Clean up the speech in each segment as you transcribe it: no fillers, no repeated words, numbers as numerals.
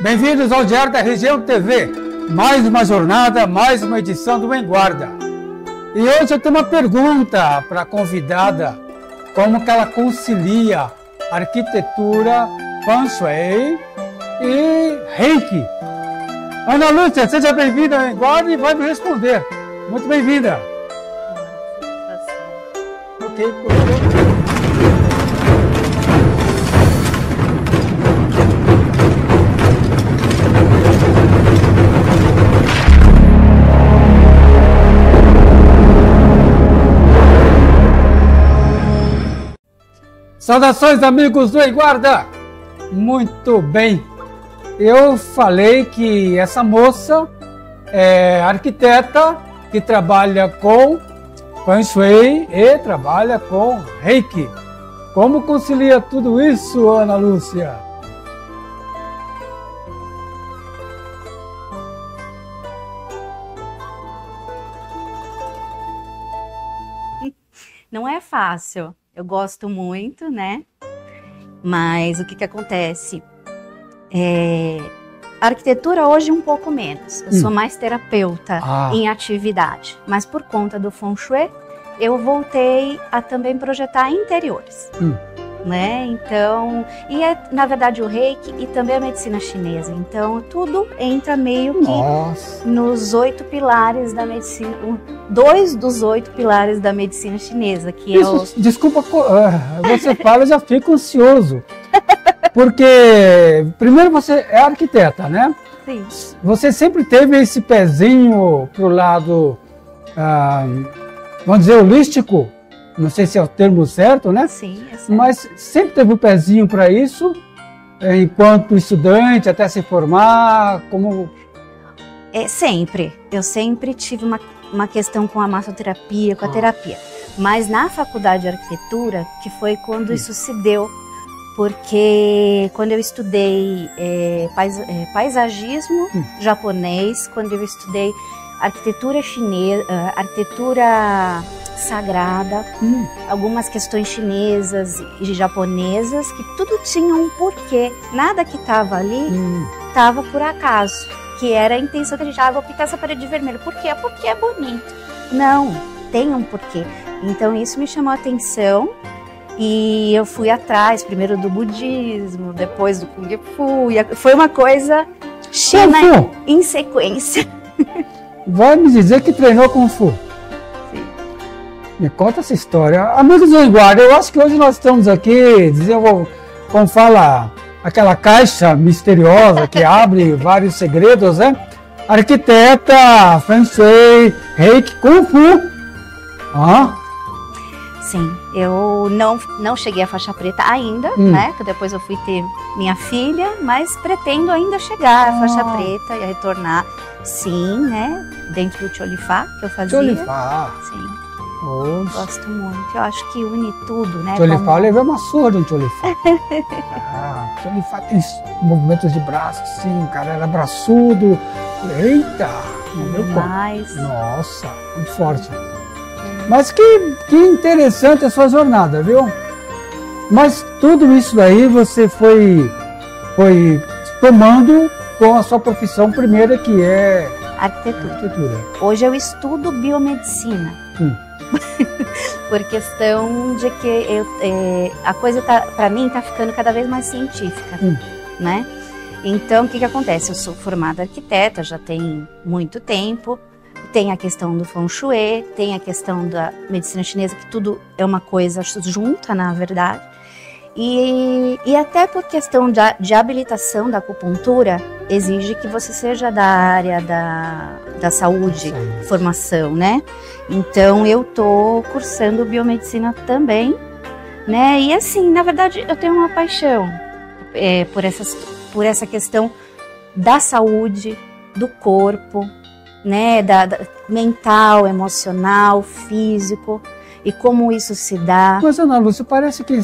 Bem-vindos ao Diário da Região TV. Mais uma jornada, mais uma edição do Em Guarda. E hoje eu tenho uma pergunta para a convidada. Como que ela concilia arquitetura, Feng Shui e Reiki? Ana Lúcia, seja bem-vinda ao Em Guarda e vai me responder. Muito bem-vinda. Ok, Saudações, amigos do Em Guarda! Muito bem, eu falei que essa moça é arquiteta que trabalha com Feng Shui e trabalha com Reiki. Como concilia tudo isso, Ana Lúcia? Não é fácil. Eu gosto muito, né? Mas o que acontece? A arquitetura hoje um pouco menos. Eu sou mais terapeuta em atividade. Mas por conta do Feng Shui, eu voltei a também projetar interiores. Né? Então, na verdade o Reiki e também a medicina chinesa. Então, tudo entra meio que nos 8 pilares da medicina, 2 dos 8 pilares da medicina chinesa, que isso, desculpa, você fala, eu já fico ansioso. Porque, primeiro, você é arquiteta, né? Sim. Você sempre teve esse pezinho pro lado, vamos dizer, holístico. Não sei se é o termo certo, né? Sim, é certo. Mas sempre teve um pezinho para isso, enquanto estudante, até se formar, como... Sempre. Eu sempre tive uma questão com a massoterapia, com a terapia. Mas na faculdade de arquitetura, que foi quando isso se deu, porque quando eu estudei paisagismo japonês, quando eu estudei arquitetura chinesa, arquitetura sagrada, algumas questões chinesas e japonesas, que tudo tinha um porquê. Nada que estava ali estava por acaso, que era a intenção que a gente, vou pintar essa parede de vermelho. Por quê? Porque é bonito. Não, tem um porquê. Então isso me chamou a atenção e eu fui atrás, primeiro do budismo, depois do Kung Fu, e foi uma coisa china em sequência. Vai me dizer que treinou Kung Fu? Me conta essa história. Amigos do Em Guarda, eu acho que hoje nós estamos aqui, como fala, aquela caixa misteriosa que abre vários segredos, né? Arquiteta, Feng Shui, Reiki, Kung Fu. Sim, eu não cheguei à faixa preta ainda, né? Que depois eu fui ter minha filha, mas pretendo ainda chegar à faixa preta e retornar, sim, né? Dentro do Tcholifá que eu fazia. Tcholifá. Sim. Gosto muito, eu acho que une tudo, né? Tcholifá, eu levei uma surra de um Tcholifá. Tcholifá tem movimentos de braço, sim, o cara era braçudo. Eita! Nossa, muito forte. Mas que interessante a sua jornada, viu? Mas tudo isso daí você foi tomando com a sua profissão primeira, que é arquitetura. Hoje eu estudo biomedicina. Por questão de que a coisa para mim está ficando cada vez mais científica, né? Então, o que acontece? Eu sou formada arquiteta, já tem muito tempo, tem a questão do Feng Shui, tem a questão da medicina chinesa, que tudo é uma coisa junta, na verdade. E até por questão de habilitação da acupuntura, exige que você seja da área da saúde, formação, né? Então, eu tô cursando biomedicina também, né? E assim, na verdade, eu tenho uma paixão por essa questão da saúde, do corpo, né? Mental, emocional, físico, e como isso se dá. Mas, Ana Lúcia, parece que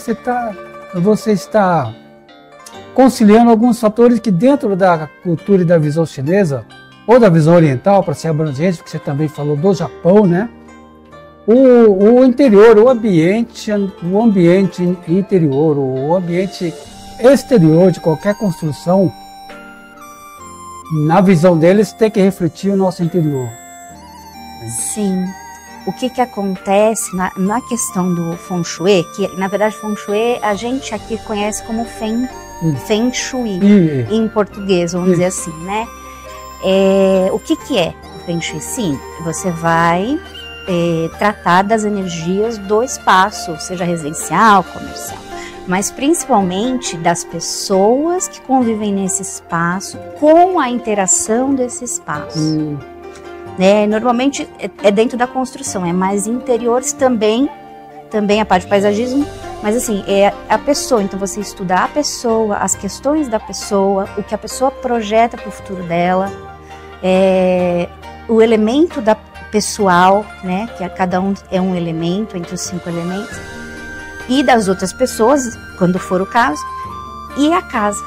você está conciliando alguns fatores que dentro da cultura e da visão chinesa, ou da visão oriental, para ser abrangente, porque você também falou do Japão, né? O interior, o ambiente interior, o ambiente exterior de qualquer construção na visão deles, tem que refletir o nosso interior. Sim. O que acontece na questão do Feng Shui, que na verdade Feng Shui a gente aqui conhece como Feng Shui, em português, vamos dizer assim, né? O que é o Feng Shui? Sim, você vai tratar das energias do espaço, seja residencial, comercial, mas principalmente das pessoas que convivem nesse espaço com a interação desse espaço. Normalmente é dentro da construção, é mais interiores também a parte de paisagismo, mas assim, é a pessoa, então você estuda a pessoa, as questões da pessoa, o que a pessoa projeta para o futuro dela, o elemento da pessoal, né, que cada um é um elemento entre os 5 elementos, e das outras pessoas, quando for o caso, e a casa.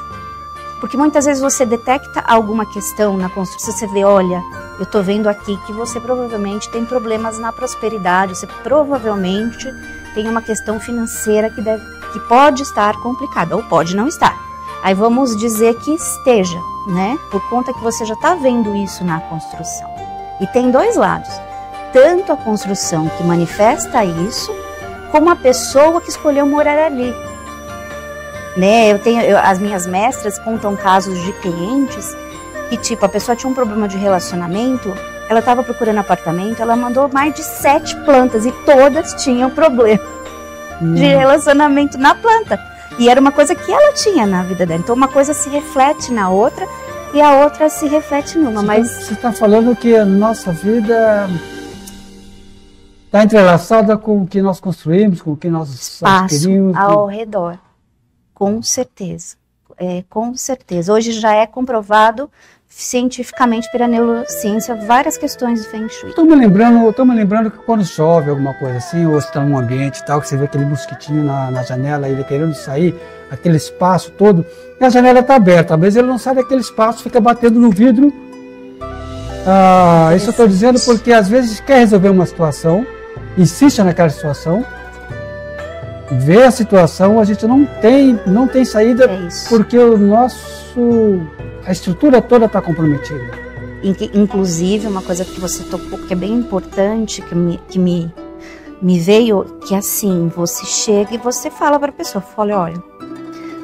Porque muitas vezes você detecta alguma questão na construção, você vê, olha, eu estou vendo aqui que você provavelmente tem problemas na prosperidade, você provavelmente tem uma questão financeira que pode estar complicada, ou pode não estar. Aí vamos dizer que esteja, né? Por conta que você já está vendo isso na construção. E tem 2 lados, tanto a construção que manifesta isso, como a pessoa que escolheu morar ali. Né? As minhas mestras contam casos de clientes que, tipo, a pessoa tinha um problema de relacionamento, ela estava procurando apartamento, ela mandou mais de 7 plantas e todas tinham problema de relacionamento na planta. E era uma coisa que ela tinha na vida dela. Então uma coisa se reflete na outra e a outra se reflete numa. Você está falando que a nossa vida está entrelaçada com o que nós construímos, com o que nós adquirimos. Ao redor. Com certeza, com certeza. Hoje já é comprovado cientificamente pela neurociência várias questões do Feng Shui. Estou me lembrando que quando chove alguma coisa assim, ou está num ambiente e tal, que você vê aquele mosquitinho na janela, ele querendo sair, aquele espaço todo, e a janela está aberta, mas ele não sai daquele espaço, fica batendo no vidro. Isso eu estou dizendo porque às vezes quer resolver uma situação, insiste naquela situação, vê a situação, a gente não tem saída porque a estrutura toda está comprometida. Inclusive, uma coisa que você tocou que é bem importante, que me veio, que assim, você chega e você fala para a pessoa, olha,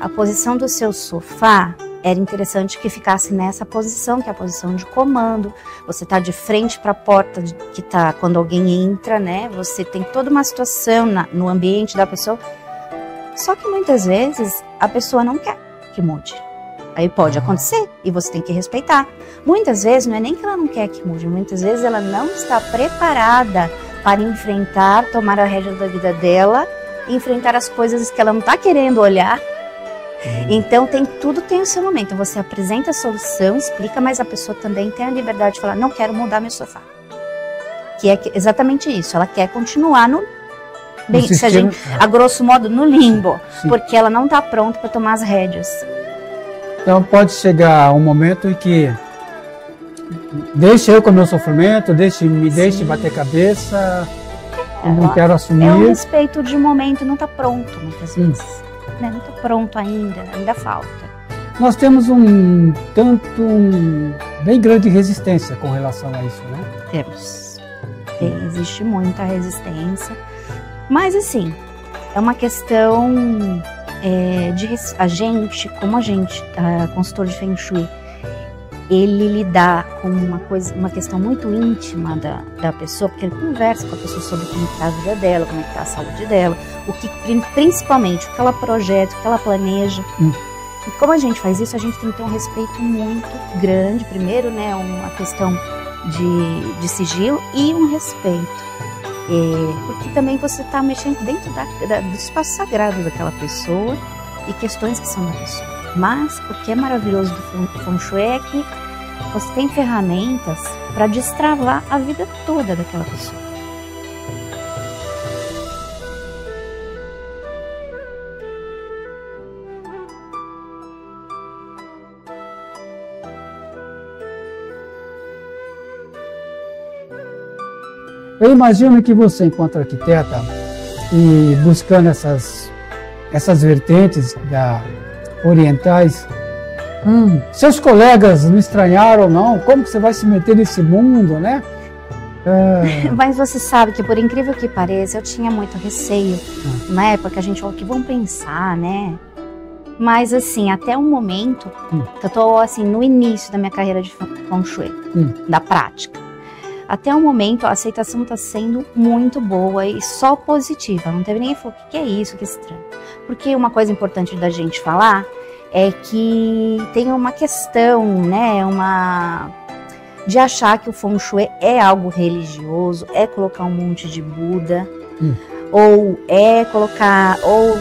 a posição do seu sofá era interessante que ficasse nessa posição, que é a posição de comando. Você está de frente para a porta, que tá quando alguém entra, né? Você tem toda uma situação no ambiente da pessoa. Só que muitas vezes a pessoa não quer que mude. Aí pode acontecer e você tem que respeitar. Muitas vezes não é nem que ela não quer que mude, muitas vezes ela não está preparada para enfrentar, tomar a rédea da vida dela, enfrentar as coisas que ela não está querendo olhar. Então tudo tem o seu momento. Você apresenta a solução, explica, mas a pessoa também tem a liberdade de falar, não quero mudar meu sofá. Que é exatamente isso, ela quer continuar a grosso modo no limbo, porque ela não está pronta para tomar as rédeas. Então pode chegar um momento em que deixe eu com o meu sofrimento, deixe bater cabeça, não quero assumir. É um respeito de momento, não está pronto muitas vezes. Não está pronto ainda falta. Nós temos bem grande resistência com relação a isso, né? Temos. Existe muita resistência, mas assim, é uma questão como a gente, consultor de Feng Shui, ele lidar com uma questão muito íntima da pessoa, porque ele conversa com a pessoa sobre como está a vida dela, como está a saúde dela, principalmente o que ela projeta, o que ela planeja. E como a gente faz isso, a gente tem que ter um respeito muito grande, primeiro, né, uma questão de sigilo e um respeito. Porque também você está mexendo dentro do espaço sagrado daquela pessoa e questões que são da pessoa. Mas o que é maravilhoso do Feng Shui é que você tem ferramentas para destravar a vida toda daquela pessoa. Eu imagino que você, enquanto arquiteta, e buscando essas vertentes orientais, Seus colegas não estranharam, não? Como que você vai se meter nesse mundo, né? Mas você sabe que, por incrível que pareça, eu tinha muito receio na época. A gente falou que vão pensar, né? Mas assim, até o momento, que eu tô assim, no início da minha carreira de Feng Shui, da prática. Até o momento, a aceitação está sendo muito boa e só positiva. Não teve ninguém que falou, o que é isso, que estranho. Porque uma coisa importante da gente falar é que tem uma questão, né, de achar que o Feng Shui é algo religioso, é colocar um monte de Buda, ou é colocar, ou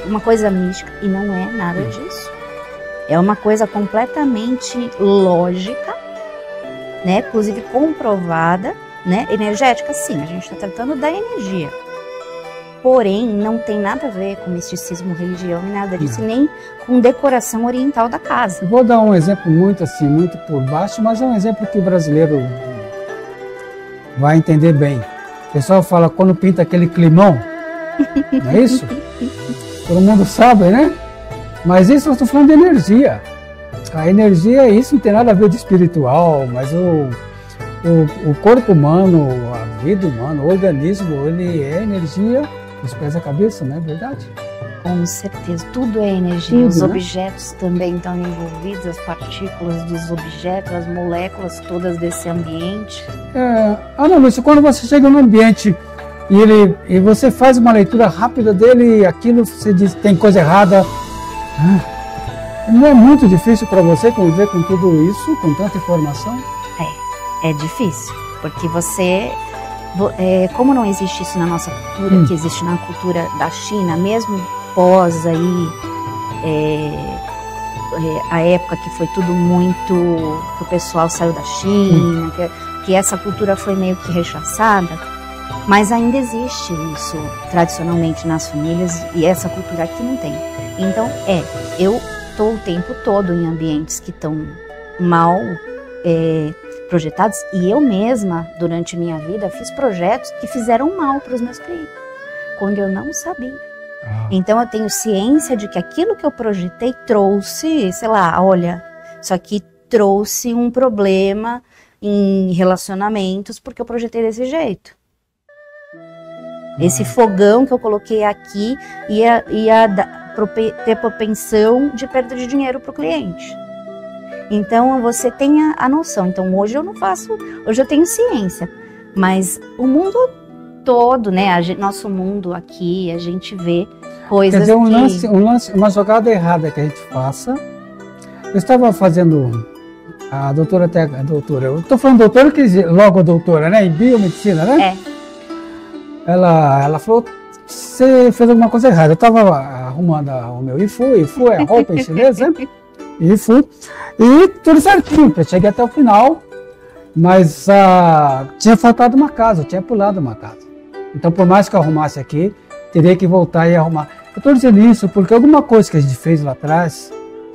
uma coisa mística, e não é nada disso. É uma coisa completamente lógica, né, inclusive comprovada, né, energética, sim, a gente está tratando da energia. Porém, não tem nada a ver com misticismo, religião e nada disso, nem com decoração oriental da casa. Eu vou dar um exemplo muito assim, muito por baixo, mas é um exemplo que o brasileiro vai entender bem. O pessoal fala quando pinta aquele climão, não é isso? Todo mundo sabe, né? Mas isso eu estou falando de energia. A energia, isso não tem nada a ver de espiritual, mas o corpo humano, a vida humana, o organismo, ele é energia dos pés à cabeça, não é verdade? Com certeza, tudo é energia, tudo, os objetos também estão envolvidos, as partículas dos objetos, as moléculas todas desse ambiente. Ana Lúcia, quando você chega no ambiente e você faz uma leitura rápida dele, aquilo você diz que tem coisa errada, não é muito difícil para você conviver com tudo isso, com tanta informação? É difícil, porque você... como não existe isso na nossa cultura, que existe na cultura da China, mesmo pós aí, a época que foi tudo muito, que o pessoal saiu da China, que essa cultura foi meio que rechaçada, mas ainda existe isso tradicionalmente nas famílias e essa cultura aqui não tem. Então eu estou o tempo todo em ambientes que estão mal projetados, e eu mesma, durante minha vida, fiz projetos que fizeram mal para os meus clientes, quando eu não sabia. Então eu tenho ciência de que aquilo que eu projetei trouxe, sei lá, olha, isso aqui trouxe um problema em relacionamentos porque eu projetei desse jeito. Esse fogão que eu coloquei aqui ia ter propensão de perda de dinheiro para o cliente. Então você tem a noção. Então hoje eu não faço, hoje eu tenho ciência, mas o mundo todo, né, nosso mundo aqui, a gente vê coisas. Quer dizer, uma jogada errada que a gente faça. Eu estava fazendo, a doutora, eu estou falando doutora, que logo a doutora, né, em biomedicina, né? Ela falou, você fez alguma coisa errada. Eu estava arrumando o meu ifu é roupa em chinês, né? E tudo certinho, eu cheguei até o final, mas tinha faltado uma casa, eu tinha pulado uma casa. Então, por mais que eu arrumasse aqui, teria que voltar e arrumar. Eu estou dizendo isso porque alguma coisa que a gente fez lá atrás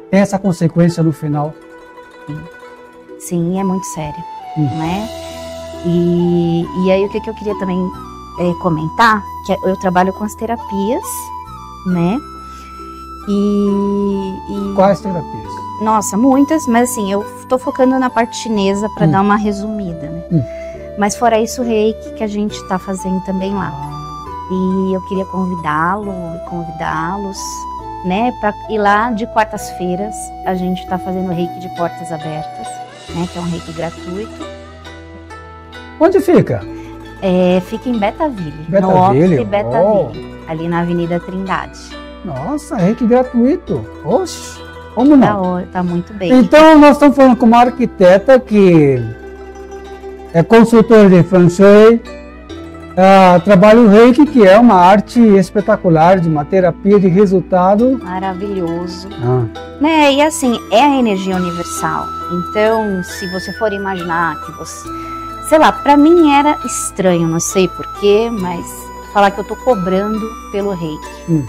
tem essa consequência no final. Sim, é muito sério, né? E aí o que eu queria também comentar, que eu trabalho com as terapias, né? Quais terapias? Nossa, muitas, mas assim, eu tô focando na parte chinesa para dar uma resumida, né? Mas fora isso, o reiki que a gente tá fazendo também lá. E eu queria convidá-los, né, para ir lá de quartas-feiras. A gente tá fazendo reiki de portas abertas, né, que é um reiki gratuito. Onde fica? Fica em Betaville, no Office Betaville, ali na Avenida Trindade. Nossa, reiki gratuito. Oxe, como não? Tá muito bem. Então nós estamos falando com uma arquiteta que é consultora de Feng Shui, trabalha o reiki, que é uma arte espetacular, de uma terapia de resultado. Maravilhoso. Né? E assim, é a energia universal. Então, se você for imaginar que você... Sei lá, pra mim era estranho, não sei porquê, mas falar que eu tô cobrando pelo reiki.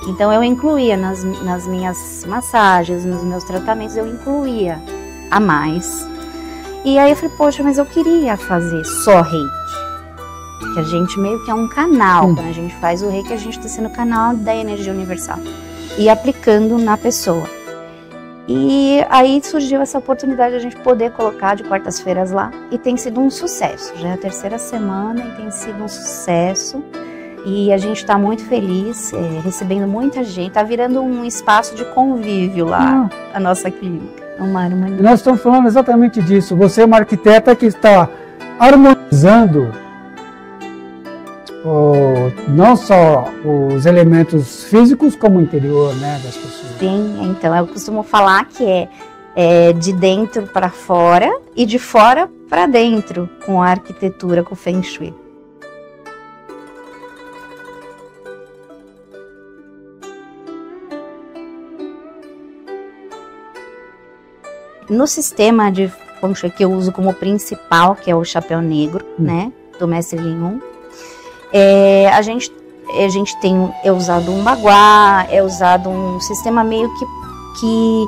Então eu incluía nas minhas massagens, nos meus tratamentos, eu incluía a mais. E aí eu falei, poxa, mas eu queria fazer só reiki. Que a gente meio que é um canal, quando a gente faz o reiki, a gente está sendo canal da energia universal. E aplicando na pessoa. E aí surgiu essa oportunidade de a gente poder colocar de quartas-feiras lá, e tem sido um sucesso. Já é a terceira semana e tem sido um sucesso. E a gente está muito feliz, recebendo muita gente. Está virando um espaço de convívio lá, a nossa clínica. E nós estamos falando exatamente disso. Você é uma arquiteta que está harmonizando não só os elementos físicos, como o interior, né, das pessoas. Sim, então eu costumo falar que é de dentro para fora e de fora para dentro, com a arquitetura, com o Feng Shui. No sistema de Feng Shui que eu uso como principal, que é o chapéu negro, né, do Mestre Lin Yun, a gente é usado um baguá, é usado um sistema meio que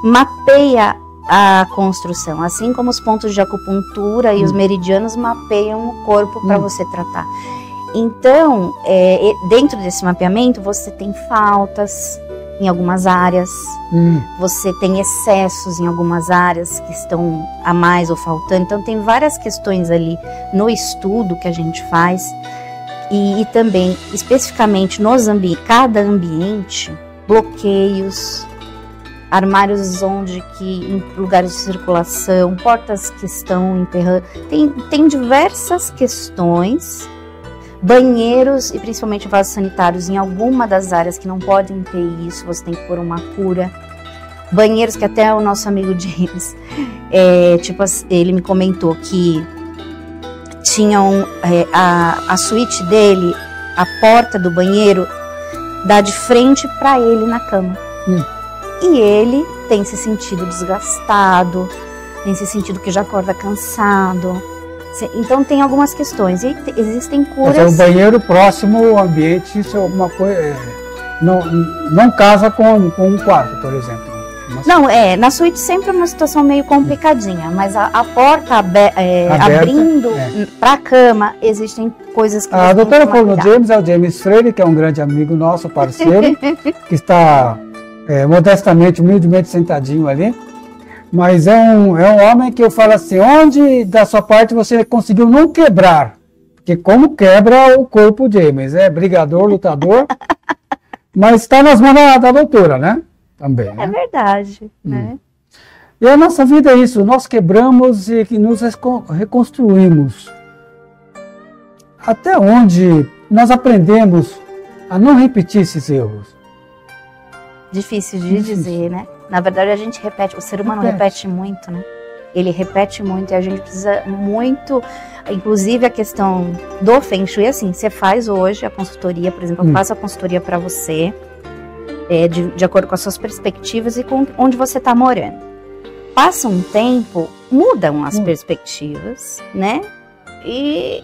mapeia a construção, assim como os pontos de acupuntura e os meridianos mapeiam o corpo para você tratar. Então, dentro desse mapeamento, você tem faltas em algumas áreas, você tem excessos em algumas áreas que estão a mais ou faltando. Então, tem várias questões ali no estudo que a gente faz. E também, especificamente, cada ambiente, bloqueios, armários em lugares de circulação, portas que estão emperrando. Tem diversas questões, banheiros e principalmente vasos sanitários em alguma das áreas que não podem ter isso, você tem que pôr uma cura. Banheiros que até o nosso amigo James, ele me comentou que tinham a suíte dele, a porta do banheiro dá de frente para ele na cama. E ele tem se sentido desgastado, tem se sentido que já acorda cansado. Então tem algumas questões. E existem curas. Mas o banheiro próximo ao ambiente, isso é alguma coisa. Não casa com um quarto, por exemplo. Não, na suíte sempre é uma situação meio complicadinha, mas a porta aberta, abrindo para a cama, existem coisas que a doutora falou no James, é o James Freire, que é um grande amigo nosso, parceiro, que está modestamente, humildemente sentadinho ali, mas é um homem que eu falo assim, onde da sua parte você conseguiu não quebrar? Porque como quebra o corpo, James, brigador, lutador, mas está nas mãos da doutora, né? Também, né? É verdade, né? E a nossa vida é isso, nós quebramos e nos reconstruímos. Até onde nós aprendemos a não repetir esses erros? Difícil de dizer, né? Na verdade a gente repete, o ser humano repete muito, né? Ele repete muito e a gente precisa muito, inclusive a questão do Feng Shui, assim, você faz hoje a consultoria, por exemplo, eu faço a consultoria para você, de acordo com as suas perspectivas e com onde você está morando. Passa um tempo, mudam as perspectivas, né? E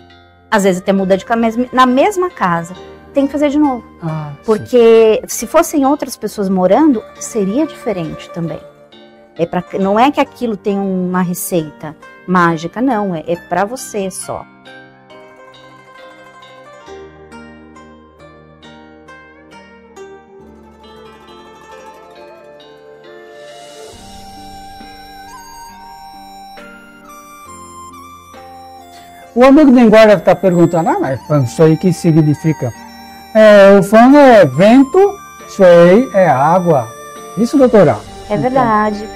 às vezes até muda de casa, na mesma casa, tem que fazer de novo. Porque se fossem outras pessoas morando, seria diferente também. Não é que aquilo tem uma receita mágica, não, é para você só. O amigo do Enguarda está perguntando, mas Feng Shui que significa? O Feng é vento, Shui é água. Isso, doutora? É verdade.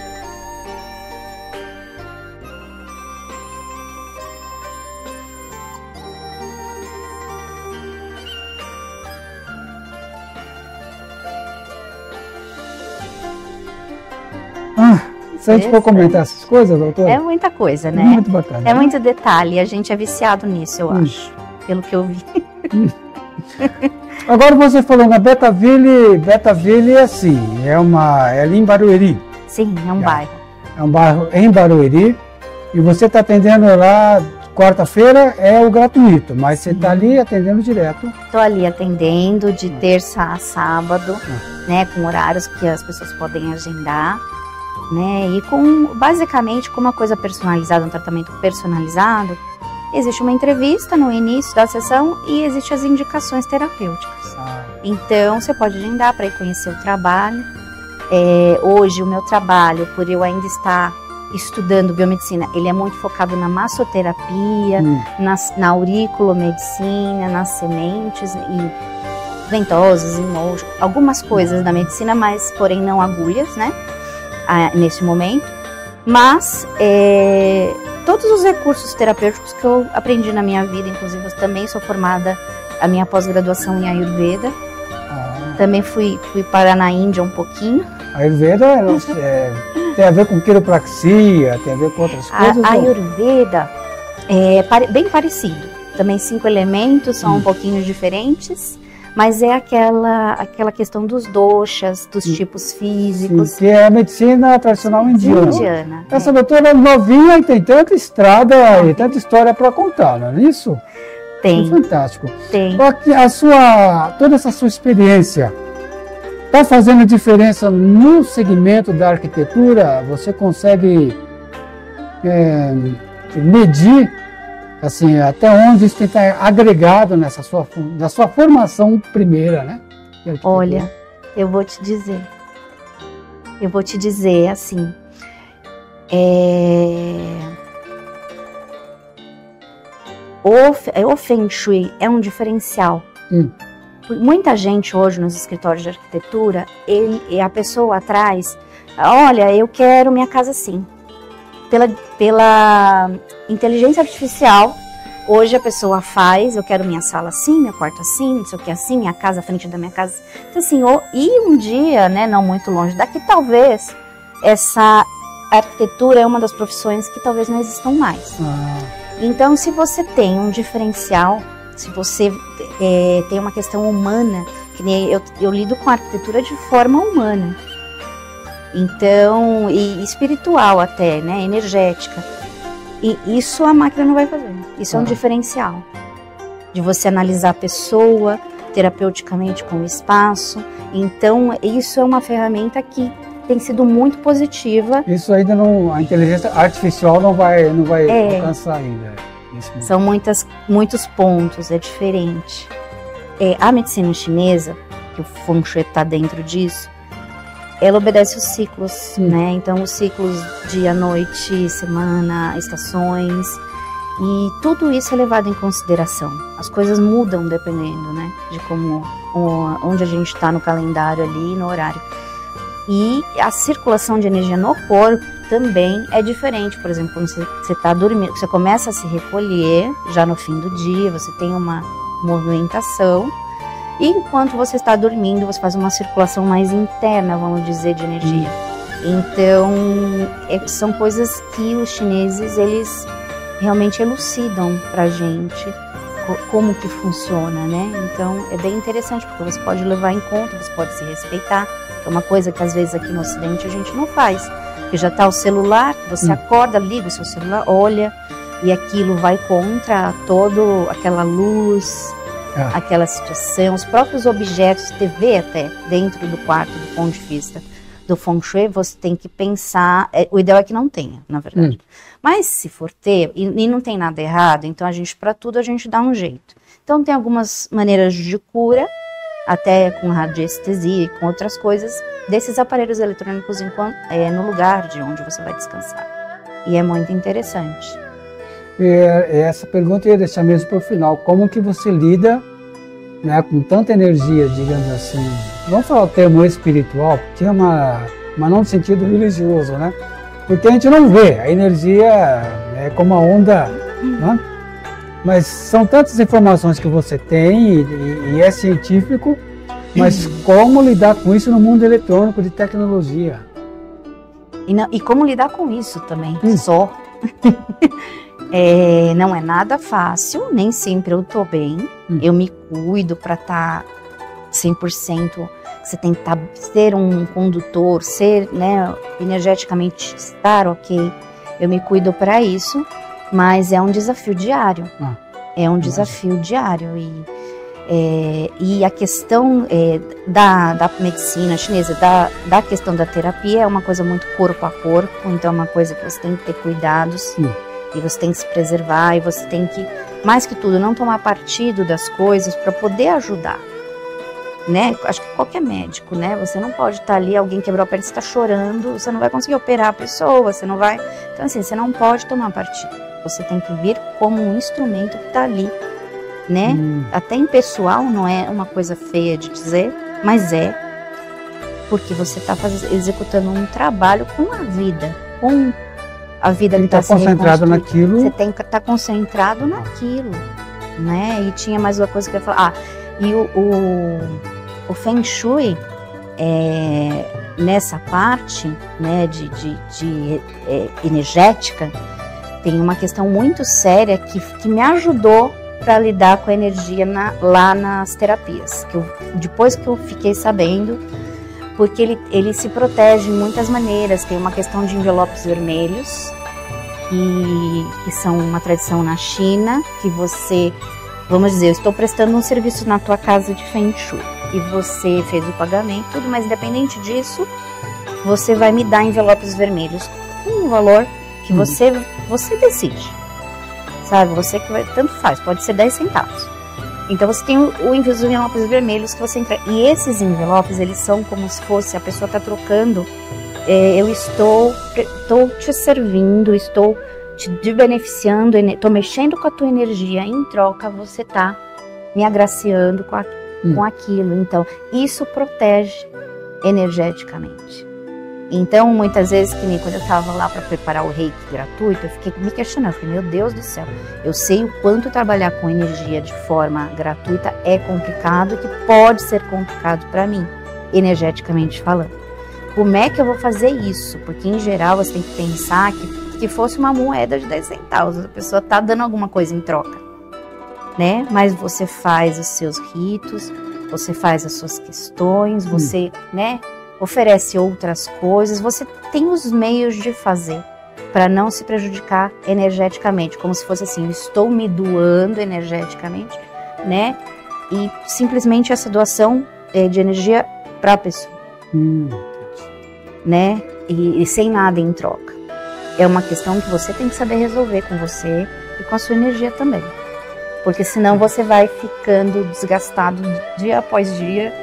Se a gente for comentar essas coisas, doutora? É muita coisa, né? É muito bacana. É muito detalhe, a gente é viciado nisso, eu acho, pelo que eu vi. Agora você falou na Betaville é assim, é ali em Barueri. Sim, é um bairro. É um bairro em Barueri e você está atendendo lá, quarta-feira é o gratuito, mas você está ali atendendo direto. Estou ali atendendo de terça a sábado, né, com horários que as pessoas podem agendar. Né? E basicamente com uma coisa personalizada, um tratamento personalizado, existe uma entrevista no início da sessão e existem as indicações terapêuticas. Então você pode agendar para ir conhecer o trabalho Hoje o meu trabalho, por eu ainda estar estudando biomedicina, ele é muito focado na massoterapia, na auriculomedicina, nas sementes e ventosas, emojos, algumas coisas da medicina, mas porém não agulhas, né, nesse momento. Mas todos os recursos terapêuticos que eu aprendi na minha vida, inclusive eu também sou formada, a minha pós-graduação em Ayurveda, também fui parar na Índia um pouquinho. A Ayurveda tem a ver com quiropraxia, tem a ver com outras coisas? A Ayurveda é bem parecido. Também 5 elementos são um pouquinho diferentes, mas é aquela questão dos doshas, dos tipos físicos. Sim, que é a medicina tradicional indiana. Essa doutora é novinha e tem tanta estrada e tanta história para contar, não é isso? Tem. É fantástico. Tem. Toda essa sua experiência está fazendo diferença no segmento da arquitetura? Você consegue medir assim, até onde isso tem que estar agregado na sua formação primeira, né? Olha, eu vou te dizer assim, o Feng Shui é um diferencial. Muita gente hoje nos escritórios de arquitetura, a pessoa atrás, olha, eu quero minha casa assim. Pela inteligência artificial, hoje a pessoa faz, eu quero minha sala assim, meu quarto assim, não sei o que assim, minha casa à frente da minha casa. Então assim, e um dia, né, não muito longe daqui, talvez essa arquitetura é uma das profissões que talvez não existam mais. Então, se você tem um diferencial, se você tem uma questão humana, que nem eu lido com a arquitetura de forma humana, então, e espiritual até, né, energética, e isso a máquina não vai fazer. Isso é um diferencial, de você analisar a pessoa terapeuticamente com o espaço. Então, isso é uma ferramenta que tem sido muito positiva. Isso ainda não, a inteligência artificial não vai alcançar ainda. São muitos pontos, é diferente. A medicina chinesa, que o Feng Shui está dentro disso, ela obedece os ciclos, né? Então, os ciclos dia, noite, semana, estações, e tudo isso é levado em consideração. As coisas mudam dependendo, né, de onde a gente está no calendário ali, no horário. E a circulação de energia no corpo também é diferente. Por exemplo, quando você está dormindo, você começa a se recolher já no fim do dia, você tem uma movimentação. E enquanto você está dormindo, você faz uma circulação mais interna, vamos dizer, de energia. Então, são coisas que os chineses, eles realmente elucidam pra gente como que funciona, né? Então, é bem interessante, porque você pode levar em conta, você pode se respeitar, que é uma coisa que às vezes aqui no Ocidente a gente não faz. Porque já está o celular, você acorda, liga o seu celular, olha, e aquilo vai contra toda aquela luz, aquela situação, os próprios objetos, TV até, dentro do quarto, do ponto de vista do Feng Shui, você tem que pensar, o ideal é que não tenha, na verdade. Mas se for ter, e não tem nada errado, então para tudo a gente dá um jeito. Então tem algumas maneiras de cura, até com radiestesia e com outras coisas, desses aparelhos eletrônicos no lugar de onde você vai descansar. E é muito interessante. Essa pergunta eu ia deixar mesmo para o final. Como que você lida, né, com tanta energia, digamos assim, vamos falar o termo espiritual, porque mas não no sentido religioso, né? Porque a gente não vê, a energia é como uma onda, né? Mas são tantas informações que você tem e é científico, mas como lidar com isso no mundo eletrônico de tecnologia? E como lidar com isso também, só. Não é nada fácil, nem sempre eu tô bem, eu me cuido para estar 100%, você tem que ser um condutor, né, energeticamente estar ok, eu me cuido para isso, mas é um desafio diário, desafio diário, e a questão da medicina chinesa, da questão da terapia é uma coisa muito corpo a corpo, então é uma coisa que você tem que ter cuidados, e você tem que se preservar, e você tem que, mais que tudo, não tomar partido das coisas para poder ajudar. né? Acho que qualquer médico, né? Você não pode estar ali, alguém quebrou a perna, você está chorando, você não vai conseguir operar a pessoa, você não vai... Então, assim, você não pode tomar partido. Você tem que vir como um instrumento que está ali, né? Até impessoal não é uma coisa feia de dizer, mas é porque você está executando um trabalho com a vida, com a vida que está concentrado naquilo. Você tem que estar concentrado naquilo, né? E tinha mais uma coisa que eu ia falar. E o Feng Shui, nessa parte, né, de energética, tem uma questão muito séria que me ajudou para lidar com a energia lá nas terapias. Depois que eu fiquei sabendo, porque ele se protege de muitas maneiras. Tem uma questão de envelopes vermelhos, que são uma tradição na China, que você, vamos dizer, eu estou prestando um serviço na tua casa de Feng Shui, e você fez o pagamento, tudo, mas independente disso, você vai me dar envelopes vermelhos com um valor que você decide, sabe? Você que vai, tanto faz, pode ser 10 centavos. Então você tem os envelopes vermelhos que você entrega. E esses envelopes, eles são como se fosse, a pessoa está trocando, eu estou te servindo, estou te beneficiando, estou mexendo com a tua energia, em troca você está me agraciando com aquilo. Então isso protege energeticamente. Então, muitas vezes, que nem quando eu estava lá para preparar o reiki gratuito, eu fiquei me questionando, falei, meu Deus do céu, eu sei o quanto trabalhar com energia de forma gratuita é complicado, que pode ser complicado para mim, energeticamente falando. Como é que eu vou fazer isso? Porque, em geral, você tem que pensar que fosse uma moeda de 10 centavos, a pessoa está dando alguma coisa em troca, né? Mas você faz os seus ritos, você faz as suas questões, você, né, oferece outras coisas, você tem os meios de fazer para não se prejudicar energeticamente, como se fosse assim, eu estou me doando energeticamente, né? E simplesmente essa doação de energia para a pessoa, né? E sem nada em troca. É uma questão que você tem que saber resolver com você e com a sua energia também, porque senão você vai ficando desgastado dia após dia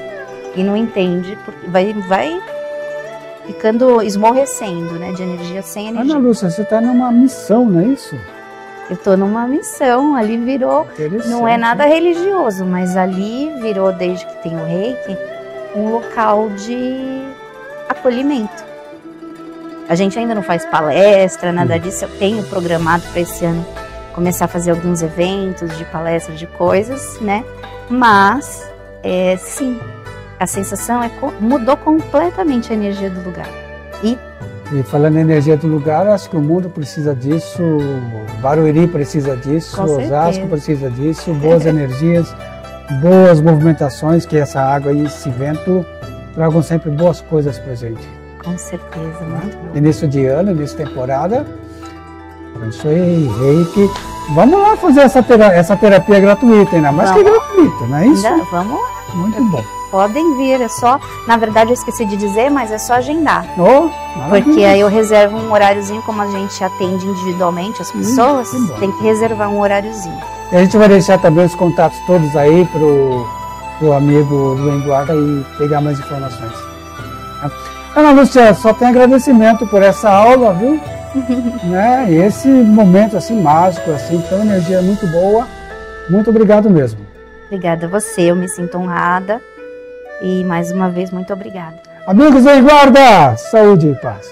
e não entende, porque vai ficando esmorrecendo, né, de energia sem energia. Ana Lúcia, você está numa missão, não é isso? Eu estou numa missão, ali virou, não é nada religioso, mas ali virou, desde que tem o reiki, um local de acolhimento. A gente ainda não faz palestra, nada disso. Eu tenho programado para esse ano começar a fazer alguns eventos de palestras, de coisas, né, mas, sim, a sensação mudou completamente a energia do lugar. E falando em energia do lugar, acho que o mundo precisa disso, Barueri precisa disso, Osasco precisa disso, boas energias, boas movimentações, que essa água e esse vento tragam sempre boas coisas pra gente. Com certeza, muito bom. Início de ano, início de temporada, isso aí, reiki. Vamos lá fazer essa terapia gratuita, ainda mais que gratuita, não é isso? Vamos lá. Muito bom. Podem vir, é só, na verdade eu esqueci de dizer, mas é só agendar. Maravilha. Porque aí eu reservo um horáriozinho, como a gente atende individualmente as pessoas, tem que reservar um horáriozinho. E a gente vai deixar também os contatos todos aí pro amigo do Enguarda e pegar mais informações. Ana Lúcia, só tem agradecimento por essa aula, viu? Né? E esse momento assim mágico, assim, com energia muito boa. Muito obrigado mesmo. Obrigada a você, eu me sinto honrada. E mais uma vez, muito obrigada. Amigos do Enguarda, saúde e paz.